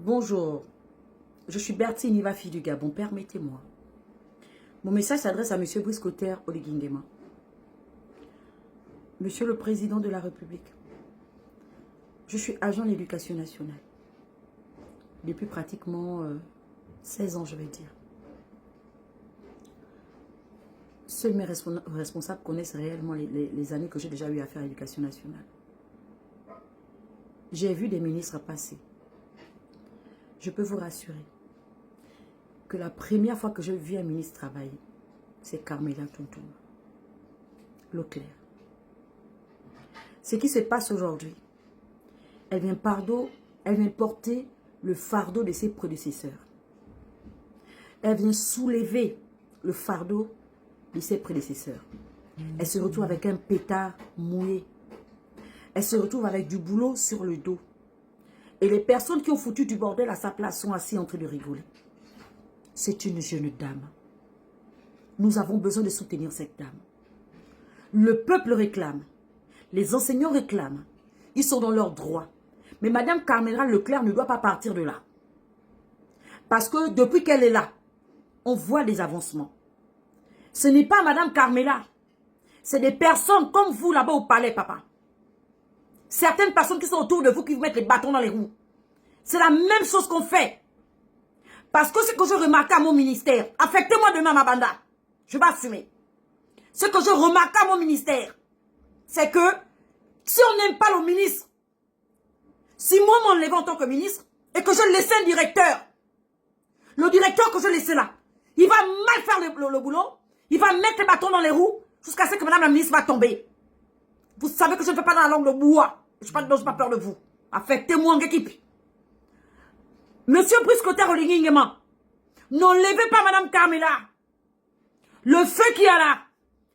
Bonjour, je suis Bertie Niva, fille du Gabon, permettez-moi. Mon message s'adresse à M. Brice Clotaire Oligui Nguema. Monsieur le Président de la République, je suis agent de l'éducation nationale. Depuis pratiquement 16 ans, je vais dire. Seuls mes responsables connaissent réellement les années que j'ai déjà eu à faire à l'éducation nationale. J'ai vu des ministres passer. Je peux vous rassurer que la première fois que j'ai vu un ministre travailler, c'est Carmela Tonton, Leclerc. Ce qui se passe aujourd'hui, elle vient porter le fardeau de ses prédécesseurs. Elle vient soulever le fardeau de ses prédécesseurs. Elle se retrouve avec un pétard mouillé. Elle se retrouve avec du boulot sur le dos. Et les personnes qui ont foutu du bordel à sa place sont assises en train de rigoler. C'est une jeune dame. Nous avons besoin de soutenir cette dame. Le peuple réclame. Les enseignants réclament. Ils sont dans leurs droits. Mais Madame Carmela Leclerc ne doit pas partir de là. Parce que depuis qu'elle est là, on voit des avancements. Ce n'est pas Madame Carmela. C'est des personnes comme vous là-bas au palais, papa. Certaines personnes qui sont autour de vous qui vous mettent les bâtons dans les roues. C'est la même chose qu'on fait. Parce que ce que je remarque à mon ministère, affectez-moi demain ma banda. Je vais assumer. Ce que je remarque à mon ministère, c'est que si on n'aime pas le ministre, si moi m'enlève en tant que ministre et que je laissais un directeur, le directeur que je laissais là, il va mal faire le boulot, il va mettre les bâtons dans les roues jusqu'à ce que madame la ministre va tomber. Vous savez que je ne fais pas dans la langue de bois. Je n'ai pas peur de vous. Affectez-moi en équipe. Monsieur Brice Clotaire Oligui Nguema, n'enlevez pas madame Carmela. Le feu qu'il y a là,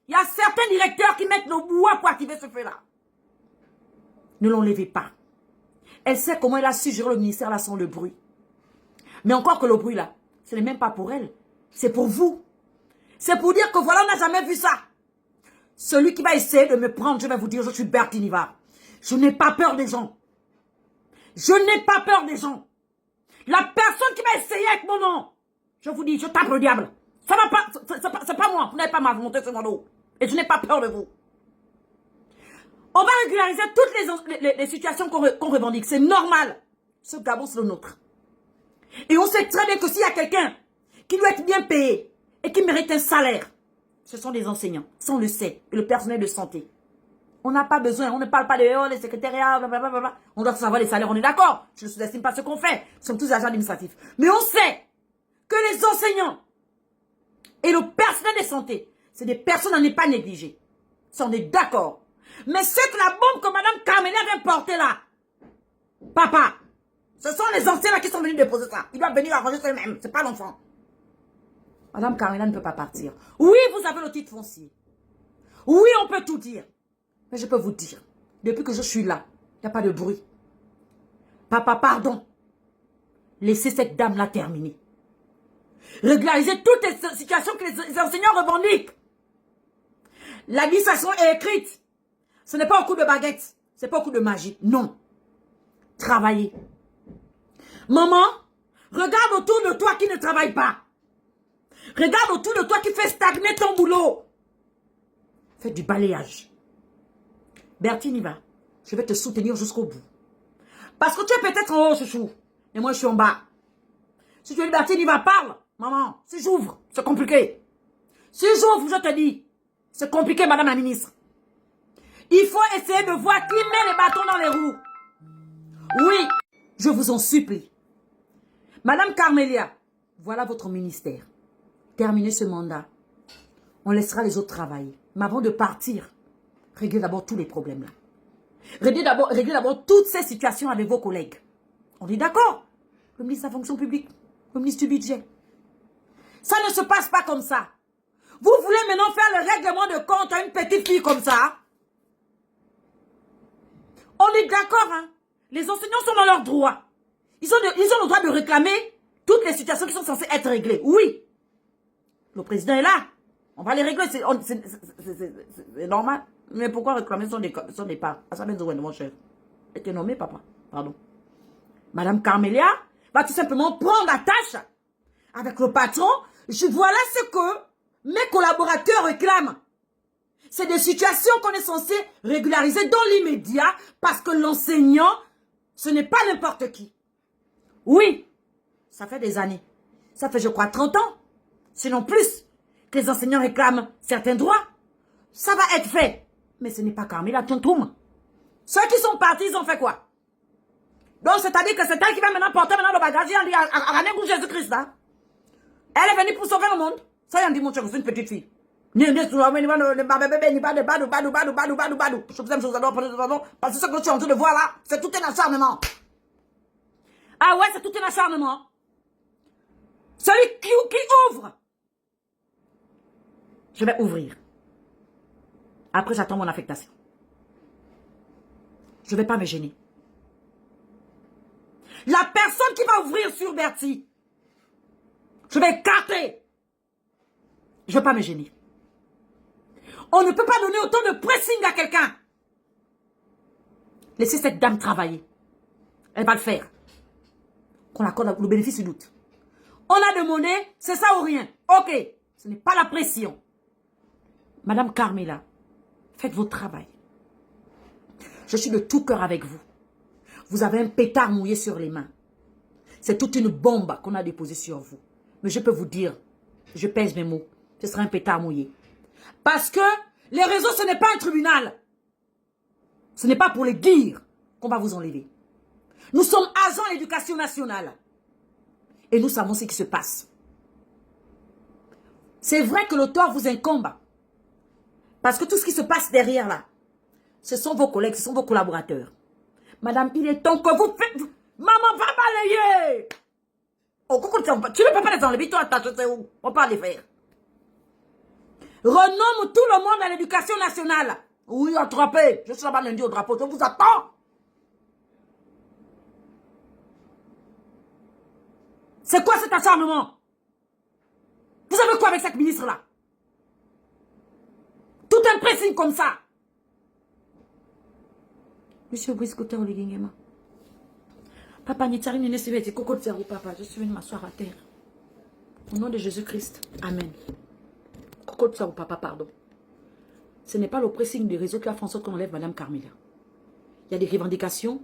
il y a certains directeurs qui mettent le bois pour activer ce feu-là. Ne l'enlevez pas. Elle sait comment elle a su gérer le ministère là sans le bruit. Mais encore que le bruit là, ce n'est même pas pour elle. C'est pour vous. C'est pour dire que voilà, on n'a jamais vu ça. Celui qui va essayer de me prendre, je vais vous dire, je suis Bertie Niva. Je n'ai pas peur des gens. Je n'ai pas peur des gens. La personne qui va essayer avec mon nom, je vous dis, je tape le diable. Ça va pas, c'est pas moi. Vous n'avez pas ma volonté sur mon dos. Et je n'ai pas peur de vous. On va régulariser toutes les situations qu'on revendique. C'est normal. Ce Gabon, c'est le nôtre. Et on sait très bien que s'il y a quelqu'un qui doit être bien payé et qui mérite un salaire, ce sont des enseignants. Ça, on le sait. Et le personnel de santé. On n'a pas besoin. On ne parle pas de les secrétariats, blablabla. On doit savoir les salaires. On est d'accord. Je ne sous-estime pas ce qu'on fait. Nous sommes tous agents administratifs. Mais on sait que les enseignants et le personnel de santé, c'est des personnes à ne pas négliger. Ça, on est d'accord. Mais c'est que la bombe que Mme Carmela vient porter là, papa, ce sont les anciens là qui sont venus déposer ça. Ils doivent venir arranger ça eux-mêmes. C'est pas l'enfant. Madame Carmela ne peut pas partir. Oui, vous avez le titre foncier. Oui, on peut tout dire. Mais je peux vous dire, depuis que je suis là, il n'y a pas de bruit. Papa, pardon. Laissez cette dame-là terminer. Régulariser toutes les situations que les enseignants revendiquent. L'administration est écrite. Ce n'est pas au coup de baguette. Ce n'est pas au coup de magie. Non. Travaillez. Maman, regarde autour de toi qui ne travaille pas. Regarde autour de toi qui fait stagner ton boulot. Fais du balayage. Bertie Niva, je vais te soutenir jusqu'au bout. Parce que tu es peut-être en haut, chouchou. Et moi, je suis en bas. Si tu es Bertie Niva, parle. Maman, si j'ouvre, c'est compliqué. Si j'ouvre, je te dis, c'est compliqué, madame la ministre. Il faut essayer de voir qui met les bâtons dans les roues. Oui, je vous en supplie. Madame Carmelia, voilà votre ministère. Terminez ce mandat. On laissera les autres travailler. Mais avant de partir, réglez d'abord tous les problèmes là. Réglez d'abord toutes ces situations avec vos collègues. On est d'accord? Le ministre de la fonction publique, le ministre du budget. Ça ne se passe pas comme ça. Vous voulez maintenant faire le règlement de compte à une petite fille comme ça? On est d'accord, hein? Les enseignants sont dans leurs droits. Ils ont le droit de réclamer toutes les situations qui sont censées être réglées. Oui. Le président est là. On va les régler. C'est normal. Mais pourquoi réclamer son départ? À sa maison, mon cher. Elle était nommée, papa. Pardon. Madame Carmelia, va tout simplement prendre attache avec le patron. Voilà ce que mes collaborateurs réclament. C'est des situations qu'on est censé régulariser dans l'immédiat parce que l'enseignant, ce n'est pas n'importe qui. Oui, ça fait des années. Ça fait, je crois, 30 ans, sinon plus, que les enseignants réclament certains droits. Ça va être fait. Mais ce n'est pas Carmela Tuntum. Ceux qui sont partis, ils ont fait quoi? Donc, c'est-à-dire que c'est elle qui va maintenant porter le bagage à Jésus-Christ. Hein? Elle est venue pour sauver le monde. Ça, y en dit, mon cher, c'est une petite fille. Parce que ce que tu es en train de voir là, c'est tout un acharnement. Ah ouais, c'est tout un acharnement. Celui qui ouvre. Je vais ouvrir. Après, j'attends mon affectation. Je ne vais pas me gêner. La personne qui va ouvrir sur Bertie, je vais écarter. Je ne vais pas me gêner. On ne peut pas donner autant de pressing à quelqu'un. Laissez cette dame travailler. Elle va le faire. Qu'on accorde le bénéfice du doute. On a demandé, c'est ça ou rien. Ok, ce n'est pas la pression. Madame Carmela, faites votre travail. Je suis de tout cœur avec vous. Vous avez un pétard mouillé sur les mains. C'est toute une bombe qu'on a déposée sur vous. Mais je peux vous dire, je pèse mes mots, ce sera un pétard mouillé. Parce que les réseaux, ce n'est pas un tribunal. Ce n'est pas pour les dire qu'on va vous enlever. Nous sommes agents de l'éducation nationale. Et nous savons ce qui se passe. C'est vrai que le tort vous incombe. Parce que tout ce qui se passe derrière là, ce sont vos collègues, ce sont vos collaborateurs. Madame, il est temps que vous faites... Maman, va balayer. Oh, tu ne peux pas les enlever, toi, c'est où? On peut les faire. Renomme tout le monde à l'éducation nationale. Oui, attrapé. Je suis là-bas lundi au drapeau, je vous attends. C'est quoi cet acharnement? Vous avez quoi avec cette ministre-là? Tout un pressing comme ça. Monsieur Briscotter Oligingema. Papa, Nitari, Nene, Siveti, Coco de Zéro, papa. Je suis venu m'asseoir à terre. Au nom de Jésus-Christ. Amen. Coco de Zéro, papa, pardon. Ce n'est pas le pressing des réseaux qui a fait en sorte qu'on enlève Madame Carmela. Il y a des revendications.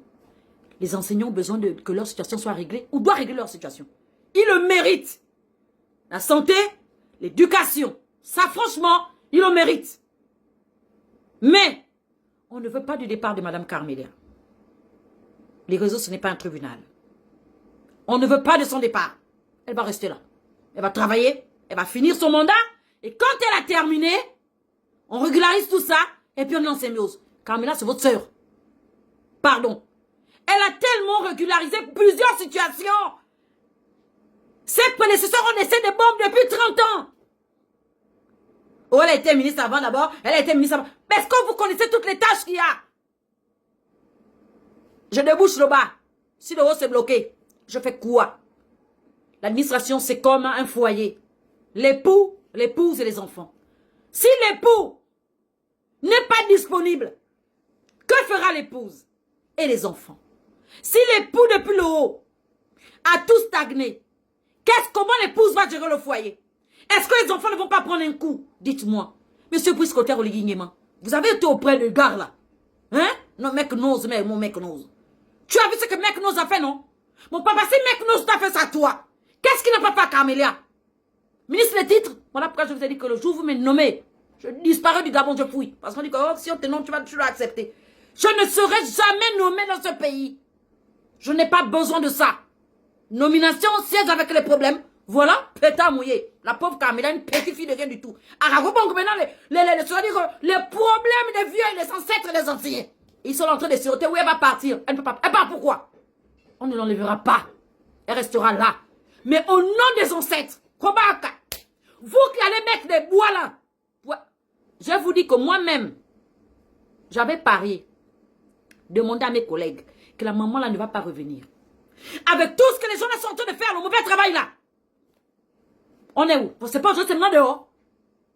Les enseignants ont besoin que leur situation soit réglée. Ou doivent régler leur situation. Ils le méritent. La santé, l'éducation. Ça, franchement, ils le méritent. Mais, on ne veut pas du départ de Madame Carmela. Les réseaux, ce n'est pas un tribunal. On ne veut pas de son départ. Elle va rester là. Elle va travailler. Elle va finir son mandat. Et quand elle a terminé, on régularise tout ça. Et puis on lance Miose. Carmela, c'est votre sœur. Pardon. Elle a tellement régularisé plusieurs situations. Ses prédécesseurs ont laissé des bombes depuis 30 ans. Oh, elle a été ministre avant d'abord. Elle a été ministre avant. Mais est-ce que vous connaissez toutes les tâches qu'il y a? Je débouche le bas. Si le haut c'est bloqué, je fais quoi? L'administration, c'est comme un foyer. L'époux, l'épouse et les enfants. Si l'époux n'est pas disponible, que fera l'épouse et les enfants? Si l'époux depuis le haut a tout stagné, comment l'épouse va gérer le foyer? Est-ce que les enfants ne vont pas prendre un coup? Dites-moi. Monsieur Briscotter Oligingema, vous avez été auprès de gars là. Hein? Non, mec n'ose, mais mon mec n'ose. Tu as vu ce que mec n'ose a fait, non? Mon papa, si mec n'ose t'a fait ça, toi, qu'est-ce qu'il n'a pas fait à Carmela? Ministre des titres, voilà pourquoi je vous ai dit que le jour où vous me nommez, je disparais du Gabon, je fouille. Parce qu'on dit que oh, si on te nomme, tu vas accepter. Je ne serai jamais nommé dans ce pays. Je n'ai pas besoin de ça. Nomination, siège avec les problèmes. Voilà, pétard mouillé. La pauvre Carmela, une petite fille de rien du tout. Alors, maintenant, les problèmes des vieux et des ancêtres et des anciens. Ils sont en train de siroter où elle va partir. Elle ne peut pas. Elle part pourquoi? On ne l'enlèvera pas. Elle restera là. Mais au nom des ancêtres, vous qui allez mettre des bois là, je vous dis que moi-même, j'avais parié, demandé à mes collègues que la maman là ne va pas revenir. Avec tout ce que les gens sont en train de faire, le mauvais travail là. On est où? C'est pas juste seulement dehors.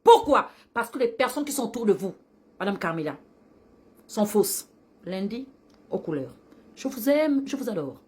Pourquoi? Parce que les personnes qui sont autour de vous, Madame Carmela, sont fausses. Lundi, aux couleurs. Je vous aime, je vous adore.